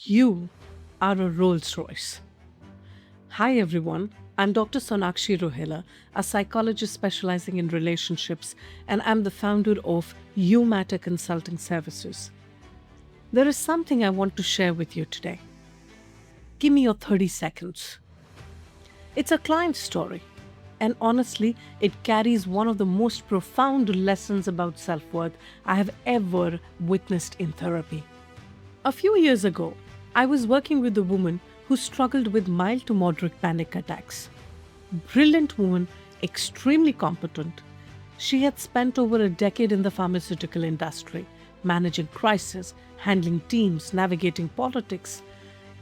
You are a Rolls Royce. Hi everyone, I'm Dr. Sonakshi, a psychologist specializing in relationships, and I'm the founder of You Matter Consulting Services. There is something I want to share with you today. Give me your 30 seconds. It's a client story, and honestly, it carries one of the most profound lessons about self worth I have ever witnessed in therapy. A few years ago, I was working with a woman who struggled with mild to moderate panic attacks. Brilliant woman, extremely competent. She had spent over a decade in the pharmaceutical industry, managing crises, handling teams, navigating politics,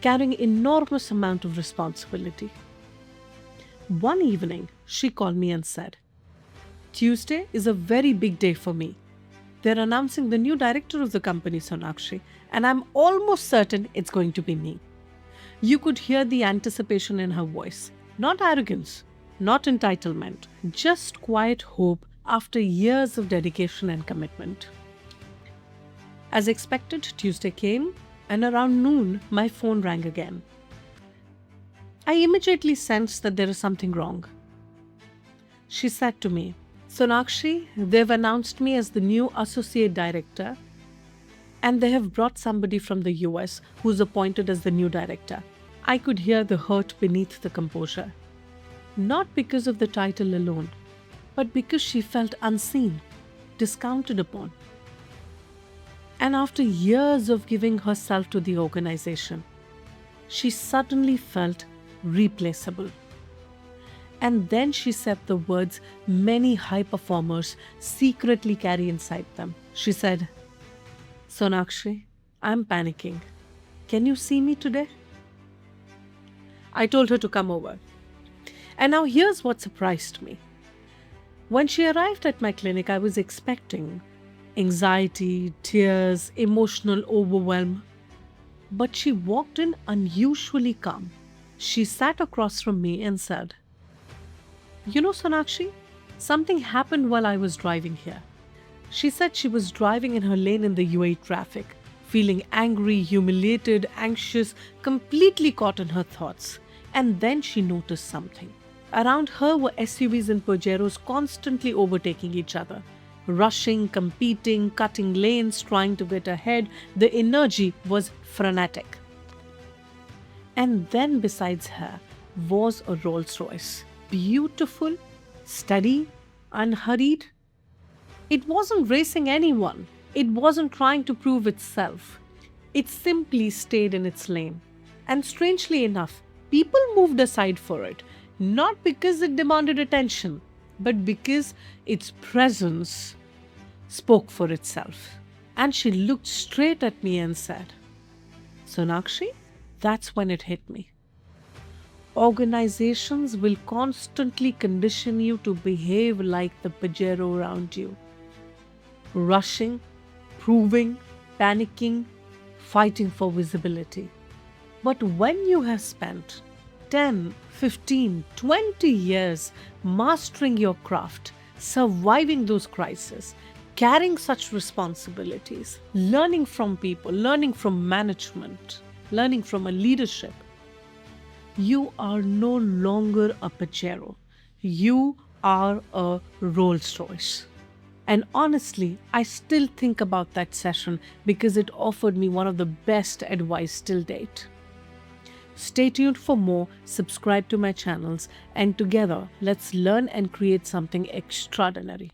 carrying enormous amount of responsibility. One evening, she called me and said, "Tuesday is a very big day for me. They're announcing the new director of the company, Sonakshi, and I'm almost certain it's going to be me." You could hear the anticipation in her voice. Not arrogance, not entitlement, just quiet hope after years of dedication and commitment. As expected, Tuesday came, and around noon, my phone rang again. I immediately sensed that there is something wrong. She said to me, "Sonakshi, they've announced me as the new associate director, and they have brought somebody from the US who's appointed as the new director." I could hear the hurt beneath the composure. Not because of the title alone, but because she felt unseen, discounted upon. And after years of giving herself to the organization, she suddenly felt replaceable. And then she said the words many high performers secretly carry inside them. She said, "Sonakshi, I'm panicking. Can you see me today?" I told her to come over. And now here's what surprised me. When she arrived at my clinic, I was expecting anxiety, tears, emotional overwhelm. But she walked in unusually calm. She sat across from me and said, "You know, Sonakshi, something happened while I was driving here." She said she was driving in her lane in the UAE traffic, feeling angry, humiliated, anxious, completely caught in her thoughts. And then she noticed something. Around her were SUVs and Pajeros constantly overtaking each other, rushing, competing, cutting lanes, trying to get ahead. The energy was frenetic. And then besides her was a Rolls Royce. Beautiful, steady, unhurried. It wasn't racing anyone. It wasn't trying to prove itself. It simply stayed in its lane. And strangely enough, people moved aside for it, not because it demanded attention, but because its presence spoke for itself. And she looked straight at me and said, "Sonakshi," that's when it hit me. Organizations will constantly condition you to behave like the Pajero around you. Rushing, proving, panicking, fighting for visibility. But when you have spent 10, 15, 20 years mastering your craft, surviving those crises, carrying such responsibilities, learning from people, learning from management, learning from a leadership, you are no longer a Pajero. You are a Rolls Royce. And honestly, I still think about that session because it offered me one of the best advice till date. Stay tuned for more, subscribe to my channels, and together let's learn and create something extraordinary.